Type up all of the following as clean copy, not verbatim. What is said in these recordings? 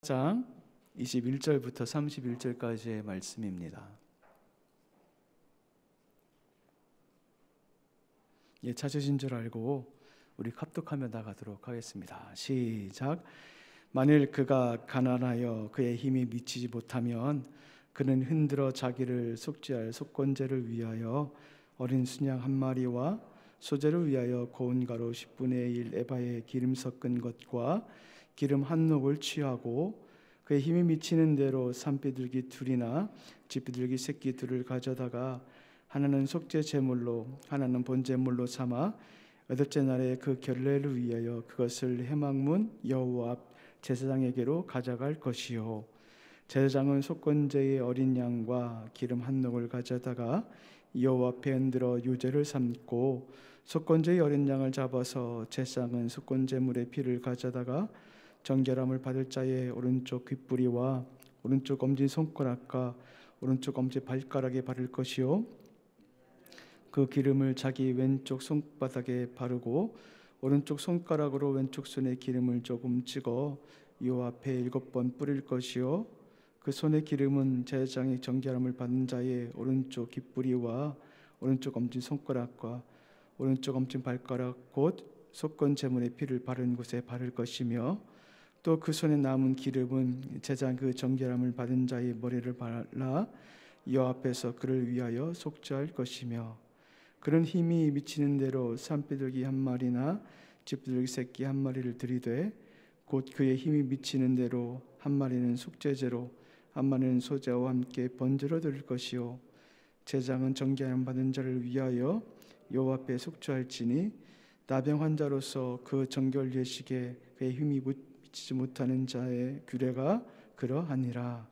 장 21절부터 31절까지의 말씀입니다. 찾으신 줄 알고 우리 합독하며 나가도록 하겠습니다. 시작. 만일 그가 가난하여 그의 힘이 미치지 못하면 그는 흔들어 자기를 속죄할 속건제를 위하여 어린 순양 한 마리와 소제를 위하여 고운 가루 10분의 1 에바에 기름 섞은 것과 기름 한 녹을 취하고 그의 힘이 미치는 대로 산비둘기 둘이나 쥐비둘기 새끼 둘을 가져다가 하나는 속죄 제물로 하나는 번제물로 삼아 여덟째 날에 그 결례를 위하여 그것을 회막문 여호와 앞 제사장에게로 가져갈 것이요, 제사장은 속건제의 어린 양과 기름 한 녹을 가져다가 여호와 앞에 흔들어 유제를 삼고 속건제의 어린 양을 잡아서 제사장은 속건제물의 피를 가져다가 정결함을 받을 자의 오른쪽 귓뿌리와 오른쪽 엄지 손가락과 오른쪽 엄지 발가락에 바를 것이요, 그 기름을 자기 왼쪽 손바닥에 바르고 오른쪽 손가락으로 왼쪽 손에 기름을 조금 찍어 여호와 앞에 7번 뿌릴 것이요, 그 손의 기름은 제사장이 정결함을 받는 자의 오른쪽 귓뿌리와 오른쪽 엄지 손가락과 오른쪽 엄지 발가락 곧 속건 제물의 피를 바른 곳에 바를 것이며, 또 그 손에 남은 기름은 제사장 그 정결함을 받은 자의 머리를 발라 여호와 앞에서 그를 위하여 속죄할 것이며, 그는 힘이 미치는 대로 산비둘기 한 마리나 쥐비둘기 새끼 한 마리를 들이되 곧 그의 힘이 미치는 대로 한 마리는 속죄제로 한 마리는 소제와 함께 번제로 드릴 것이요, 제사장은 정결함 받은 자를 위하여 여호와 앞에 속죄할지니 나병 환자로서 그 정결 예식에 그의 힘이 미치지 못하는 자의 규례가 그러하니라.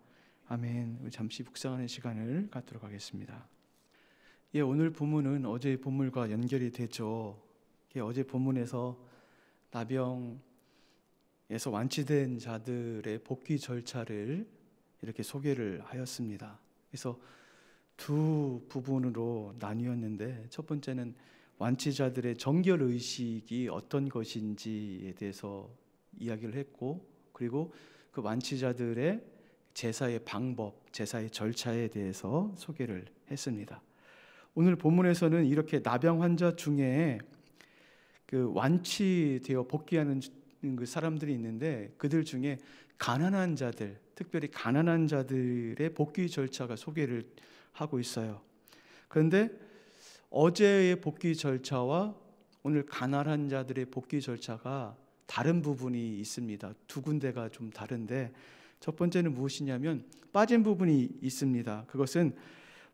아멘. 잠시 묵상하는 시간을 갖도록 하겠습니다. 오늘 본문은 어제의 본문과 연결이 되죠. 어제 본문에서 나병에서 완치된 자들의 복귀 절차를 이렇게 소개를 하였습니다. 그래서 두 부분으로 나뉘었는데, 첫 번째는 완치자들의 정결 의식이 어떤 것인지에 대해서 이야기를 했고, 그리고 그 완치자들의 제사의 방법, 제사의 절차에 대해서 소개를 했습니다. 오늘 본문에서는 이렇게 나병 환자 중에 그 완치되어 복귀하는 그 사람들이 있는데, 그들 중에 가난한 자들, 특별히 가난한 자들의 복귀 절차가 소개를 하고 있어요. 그런데 어제의 복귀 절차와 오늘 가난한 자들의 복귀 절차가 다른 부분이 있습니다. 두 군데가 좀 다른데, 첫 번째는 무엇이냐면 빠진 부분이 있습니다. 그것은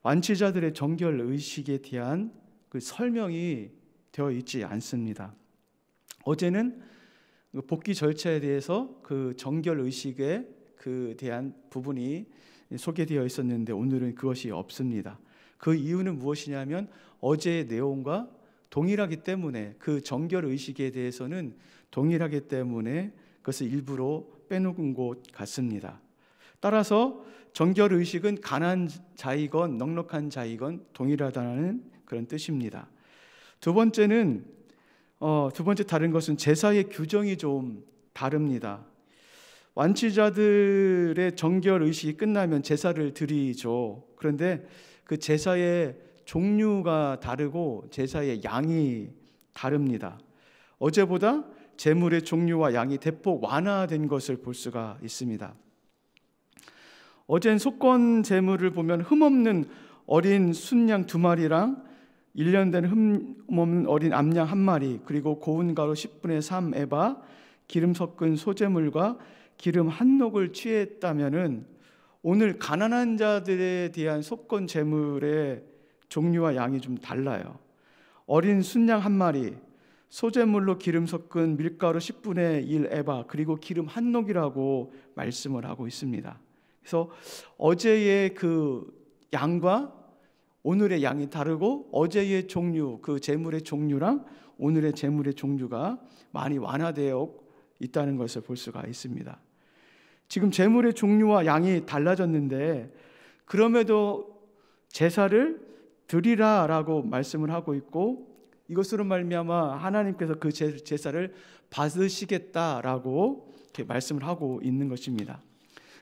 완치자들의 정결 의식에 대한 그 설명이 되어 있지 않습니다. 어제는 복귀 절차에 대해서 그 정결 의식에 대한 부분이 소개되어 있었는데, 오늘은 그것이 없습니다. 그 이유는 무엇이냐면 어제의 내용과 동일하기 때문에, 그 정결 의식에 대해서는 동일하기 때문에 그것을 일부러 빼놓은 것 같습니다. 따라서 정결 의식은 가난한 자이건 넉넉한 자이건 동일하다는 그런 뜻입니다. 두 번째 다른 것은 제사의 규정이 좀 다릅니다. 완치자들의 정결 의식이 끝나면 제사를 드리죠. 그런데 그 제사의 종류가 다르고 제사의 양이 다릅니다. 어제보다 제물의 종류와 양이 대폭 완화된 것을 볼 수가 있습니다. 어젠 속건 제물을 보면 흠없는 어린 순양 2마리랑 1년 된 흠없는 어린 암양 1마리, 그리고 고운 가루 10분의 3 에바, 기름 섞은 소제물과 기름 한 녹을 취했다면은, 오늘 가난한 자들에 대한 속건 제물의 종류와 양이 좀 달라요. 어린 순양 1마리, 소제물로 기름 섞은 밀가루 10분의 1 에바, 그리고 기름 한 녹이라고 말씀을 하고 있습니다. 그래서 어제의 그 양과 오늘의 양이 다르고, 어제의 종류, 그 제물의 종류랑 오늘의 제물의 종류가 많이 완화되어 있다는 것을 볼 수가 있습니다. 지금 제물의 종류와 양이 달라졌는데, 그럼에도 제사를 드리라라고 말씀을 하고 있고, 이것으로 말미암아 하나님께서 그 제사를 받으시겠다라고 이렇게 말씀을 하고 있는 것입니다.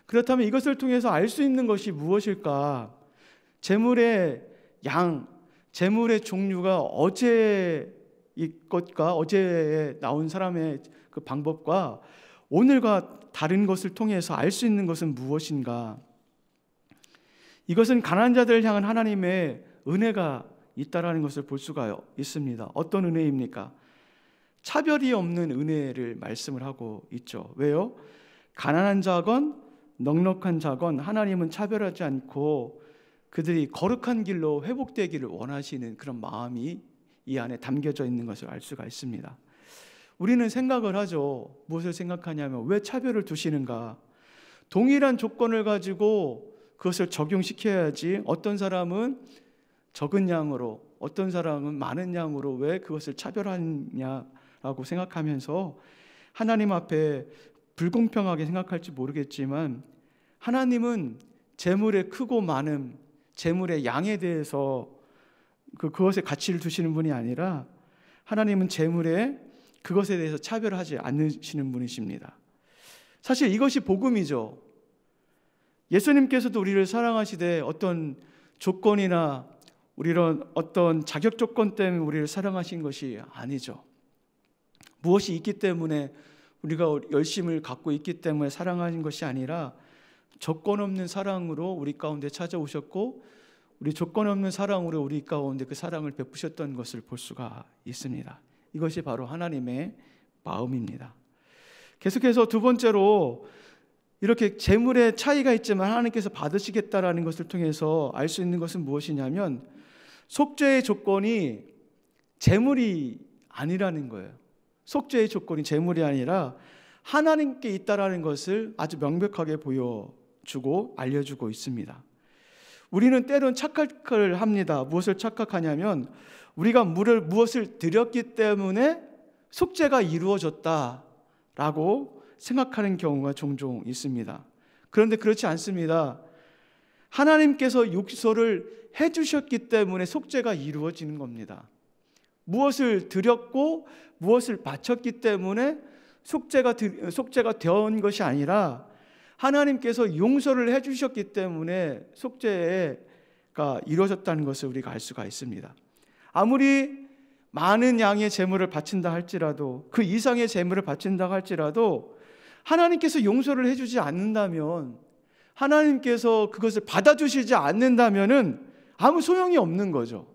그렇다면 이것을 통해서 알 수 있는 것이 무엇일까? 재물의 양, 재물의 종류가 어제의 것과 어제에 나온 사람의 그 방법과 오늘과 다른 것을 통해서 알 수 있는 것은 무엇인가? 이것은 가난한 자들을 향한 하나님의 은혜가 있다라는 것을 볼 수가 있습니다. 어떤 은혜입니까? 차별이 없는 은혜를 말씀을 하고 있죠. 왜요? 가난한 자건 넉넉한 자건 하나님은 차별하지 않고 그들이 거룩한 길로 회복되기를 원하시는 그런 마음이 이 안에 담겨져 있는 것을 알 수가 있습니다. 우리는 생각을 하죠. 무엇을 생각하냐면 왜 차별을 두시는가? 동일한 조건을 가지고 그것을 적용시켜야지 어떤 사람은 적은 양으로 어떤 사람은 많은 양으로 왜 그것을 차별하냐라고 생각하면서 하나님 앞에 불공평하게 생각할지 모르겠지만 하나님은 재물의 크고 많음, 재물의 양에 대해서 그것에 가치를 두시는 분이 아니라 하나님은 재물에 그것에 대해서 차별하지 않으시는 분이십니다. 사실 이것이 복음이죠. 예수님께서도 우리를 사랑하시되 어떤 조건이나 우리는 어떤 자격 조건 때문에 우리를 사랑하신 것이 아니죠. 무엇이 있기 때문에 우리가 열심을 갖고 있기 때문에 사랑하신 것이 아니라 조건 없는 사랑으로 우리 가운데 찾아오셨고 우리 조건 없는 사랑으로 우리 가운데 그 사랑을 베푸셨던 것을 볼 수가 있습니다. 이것이 바로 하나님의 마음입니다. 계속해서 두 번째로 이렇게 재물의 차이가 있지만 하나님께서 받으시겠다라는 것을 통해서 알 수 있는 것은 무엇이냐면 속죄의 조건이 재물이 아니라는 거예요. 속죄의 조건이 재물이 아니라 하나님께 있다라는 것을 아주 명백하게 보여주고 알려주고 있습니다. 우리는 때론 착각을 합니다. 무엇을 착각하냐면 우리가 무엇을 드렸기 때문에 속죄가 이루어졌다라고 생각하는 경우가 종종 있습니다. 그런데 그렇지 않습니다. 하나님께서 용서를 해주셨기 때문에 속죄가 이루어지는 겁니다. 무엇을 드렸고 무엇을 바쳤기 때문에 속죄가 되어온 것이 아니라 하나님께서 용서를 해주셨기 때문에 속죄가 이루어졌다는 것을 우리가 알 수가 있습니다. 아무리 많은 양의 재물을 바친다 할지라도 그 이상의 재물을 바친다 할지라도 하나님께서 용서를 해주지 않는다면 하나님께서 그것을 받아주시지 않는다면은 아무 소용이 없는 거죠.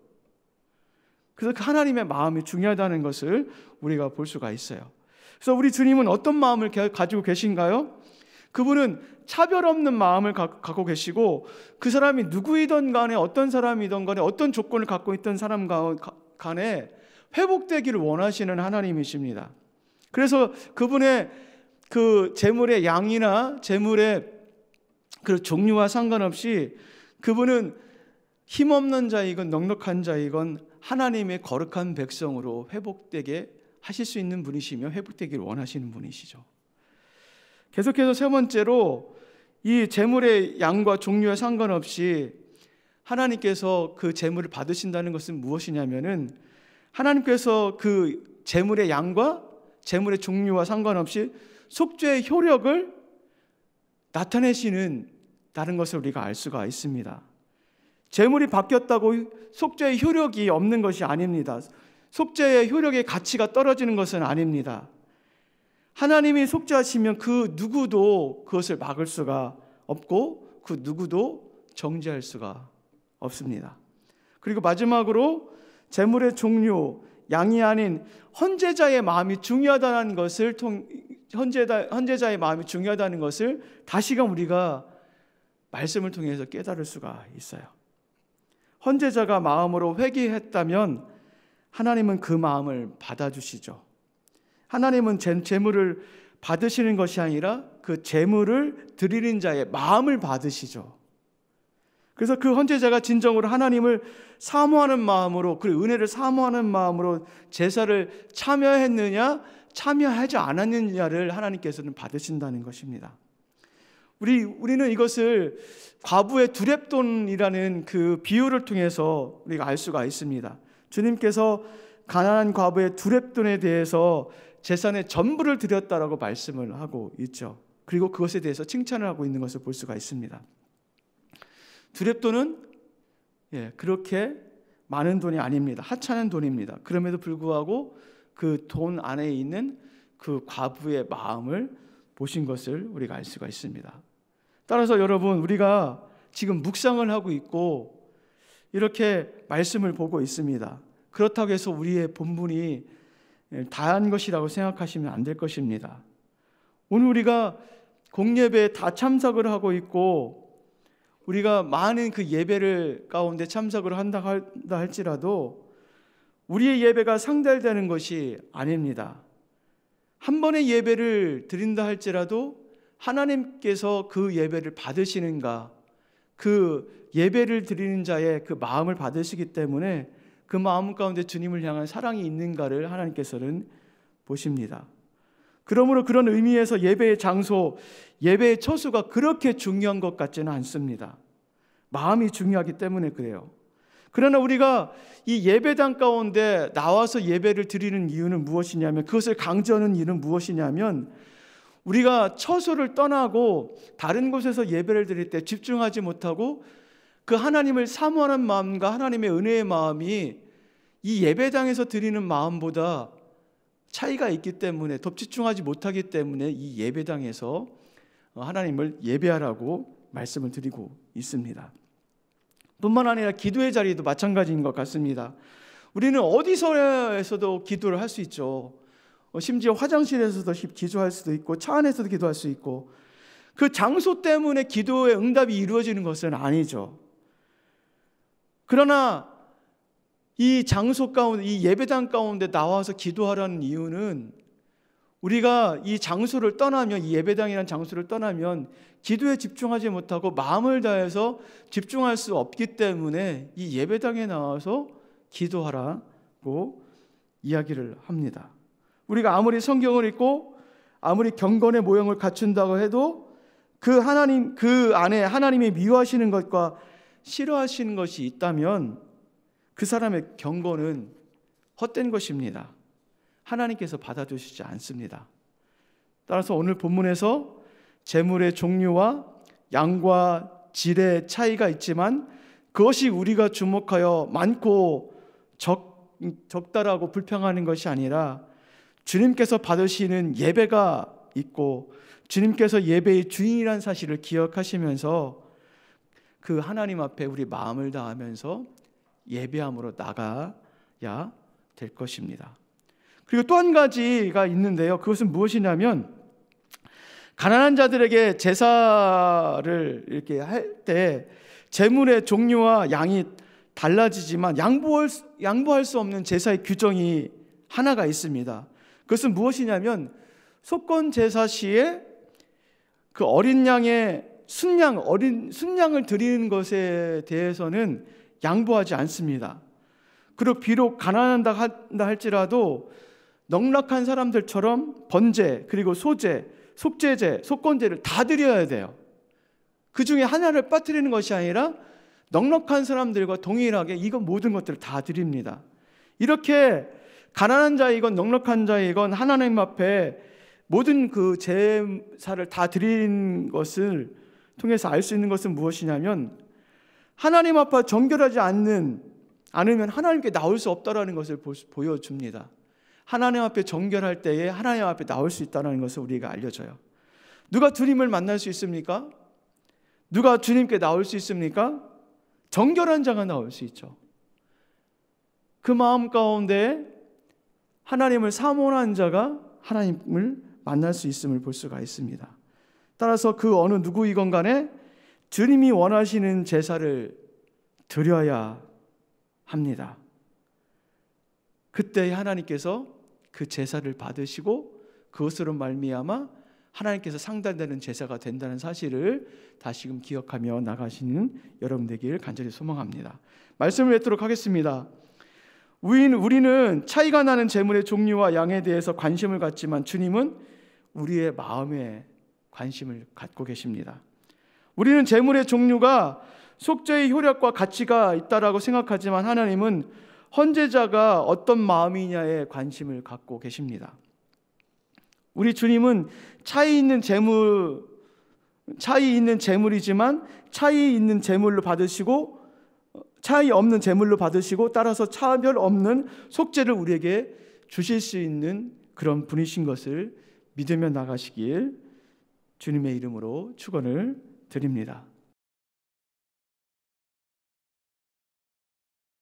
그래서 그 하나님의 마음이 중요하다는 것을 우리가 볼 수가 있어요. 그래서 우리 주님은 어떤 마음을 가지고 계신가요? 그분은 차별 없는 마음을 갖고 계시고 그 사람이 누구이든 간에 어떤 사람이든 간에 어떤 조건을 갖고 있던 사람 간에 회복되기를 원하시는 하나님이십니다. 그래서 그분의 그 재물의 양이나 재물의 그 종류와 상관없이 그분은 힘없는 자이건 넉넉한 자이건 하나님의 거룩한 백성으로 회복되게 하실 수 있는 분이시며 회복되기를 원하시는 분이시죠. 계속해서 세 번째로 이 재물의 양과 종류에 상관없이 하나님께서 그 재물을 받으신다는 것은 무엇이냐면은 하나님께서 그 재물의 양과 재물의 종류와 상관없이 속죄의 효력을 나타내시는 다른 것을 우리가 알 수가 있습니다. 재물이 바뀌었다고 속죄의 효력이 없는 것이 아닙니다. 속죄의 효력의 가치가 떨어지는 것은 아닙니다. 하나님이 속죄하시면 그 누구도 그것을 막을 수가 없고 그 누구도 정죄할 수가 없습니다. 그리고 마지막으로 재물의 종류, 양이 아닌 헌제자의 마음이 중요하다는 것을 헌제자의 마음이 중요하다는 것을 다시금 우리가 말씀을 통해서 깨달을 수가 있어요. 헌제자가 마음으로 회개했다면 하나님은 그 마음을 받아주시죠. 하나님은 재물을 받으시는 것이 아니라 그 재물을 드리는 자의 마음을 받으시죠. 그래서 그 헌제자가 진정으로 하나님을 사모하는 마음으로 그 은혜를 사모하는 마음으로 제사를 참여했느냐 참여하지 않았느냐를 하나님께서는 받으신다는 것입니다. 우리는 이것을 과부의 두렙돈이라는 그 비유를 통해서 우리가 알 수가 있습니다. 주님께서 가난한 과부의 두렙돈에 대해서 제사의 전부를 드렸다라고 말씀을 하고 있죠. 그리고 그것에 대해서 칭찬을 하고 있는 것을 볼 수가 있습니다. 두렙돈은 그렇게 많은 돈이 아닙니다. 하찮은 돈입니다. 그럼에도 불구하고 그 돈 안에 있는 그 과부의 마음을 보신 것을 우리가 알 수가 있습니다. 따라서 여러분, 우리가 지금 묵상을 하고 있고 이렇게 말씀을 보고 있습니다. 그렇다고 해서 우리의 본분이 다한 것이라고 생각하시면 안 될 것입니다. 오늘 우리가 공예배에 다 참석을 하고 있고 우리가 많은 그 예배를 가운데 참석을 한다 할지라도 우리의 예배가 상달되는 것이 아닙니다. 한 번의 예배를 드린다 할지라도 하나님께서 그 예배를 받으시는가, 그 예배를 드리는 자의 그 마음을 받으시기 때문에 그 마음 가운데 주님을 향한 사랑이 있는가를 하나님께서는 보십니다. 그러므로 그런 의미에서 예배의 장소, 예배의 처수가 그렇게 중요한 것 같지는 않습니다. 마음이 중요하기 때문에 그래요. 그러나 우리가 이 예배당 가운데 나와서 예배를 드리는 이유는 무엇이냐면, 그것을 강조하는 이유는 무엇이냐면, 우리가 처소를 떠나고 다른 곳에서 예배를 드릴 때 집중하지 못하고 그 하나님을 사모하는 마음과 하나님의 은혜의 마음이 이 예배당에서 드리는 마음보다 차이가 있기 때문에, 더 집중하지 못하기 때문에 이 예배당에서 하나님을 예배하라고 말씀을 드리고 있습니다. 뿐만 아니라 기도의 자리도 마찬가지인 것 같습니다. 우리는 어디서에서도 기도를 할 수 있죠. 심지어 화장실에서도 기도할 수도 있고 차 안에서도 기도할 수 있고, 그 장소 때문에 기도의 응답이 이루어지는 것은 아니죠. 그러나 이 장소 가운데, 이 예배당 가운데 나와서 기도하라는 이유는 우리가 이 장소를 떠나면, 이 예배당이라는 장소를 떠나면 기도에 집중하지 못하고 마음을 다해서 집중할 수 없기 때문에 이 예배당에 나와서 기도하라고 이야기를 합니다. 우리가 아무리 성경을 읽고 아무리 경건의 모형을 갖춘다고 해도 그 하나님, 그 안에 하나님이 미워하시는 것과 싫어하시는 것이 있다면 그 사람의 경건은 헛된 것입니다. 하나님께서 받아주시지 않습니다. 따라서 오늘 본문에서 제물의 종류와 양과 질의 차이가 있지만 그것이 우리가 주목하여 많고 적다라고 불평하는 것이 아니라 주님께서 받으시는 예배가 있고 주님께서 예배의 주인이라는 사실을 기억하시면서 그 하나님 앞에 우리 마음을 다하면서 예배함으로 나가야 될 것입니다. 그리고 또 한 가지가 있는데요. 그것은 무엇이냐면, 가난한 자들에게 제사를 이렇게 할 때 제물의 종류와 양이 달라지지만 양보할 수 없는 제사의 규정이 하나가 있습니다. 그것은 무엇이냐면, 속건 제사 시에 그 어린 양의 순양을 드리는 것에 대해서는 양보하지 않습니다. 그리고 비록 가난하다 할지라도 넉넉한 사람들처럼 번제, 그리고 소제, 속죄제, 속건제를 다 드려야 돼요. 그 중에 하나를 빠뜨리는 것이 아니라 넉넉한 사람들과 동일하게 이건 모든 것들을 다 드립니다. 이렇게 가난한 자이건 넉넉한 자이건 하나님 앞에 모든 그 제사를 다 드린 것을 통해서 알 수 있는 것은 무엇이냐면, 하나님 앞에 정결하지 않으면 하나님께 나올 수 없다라는 것을 보여줍니다. 하나님 앞에 정결할 때에 하나님 앞에 나올 수 있다는 것을 우리가 알려줘요. 누가 주님을 만날 수 있습니까? 누가 주님께 나올 수 있습니까? 정결한 자가 나올 수 있죠. 그 마음 가운데 하나님을 사모하는 자가 하나님을 만날 수 있음을 볼 수가 있습니다. 따라서 그 어느 누구이건 간에 주님이 원하시는 제사를 드려야 합니다. 그때 하나님께서 그 제사를 받으시고 그것으로 말미암아 하나님께서 상달되는 제사가 된다는 사실을 다시금 기억하며 나가시는 여러분 되기를 간절히 소망합니다. 말씀을 맺도록 하겠습니다. 우리는 차이가 나는 제물의 종류와 양에 대해서 관심을 갖지만 주님은 우리의 마음에 관심을 갖고 계십니다. 우리는 제물의 종류가 속죄의 효력과 가치가 있다라고 생각하지만 하나님은 헌제자가 어떤 마음이냐에 관심을 갖고 계십니다. 우리 주님은 차이 있는 재물이지만 차이 있는 재물로 받으시고 차이 없는 재물로 받으시고 따라서 차별 없는 속죄를 우리에게 주실 수 있는 그런 분이신 것을 믿으며 나가시길 주님의 이름으로 축원을 드립니다.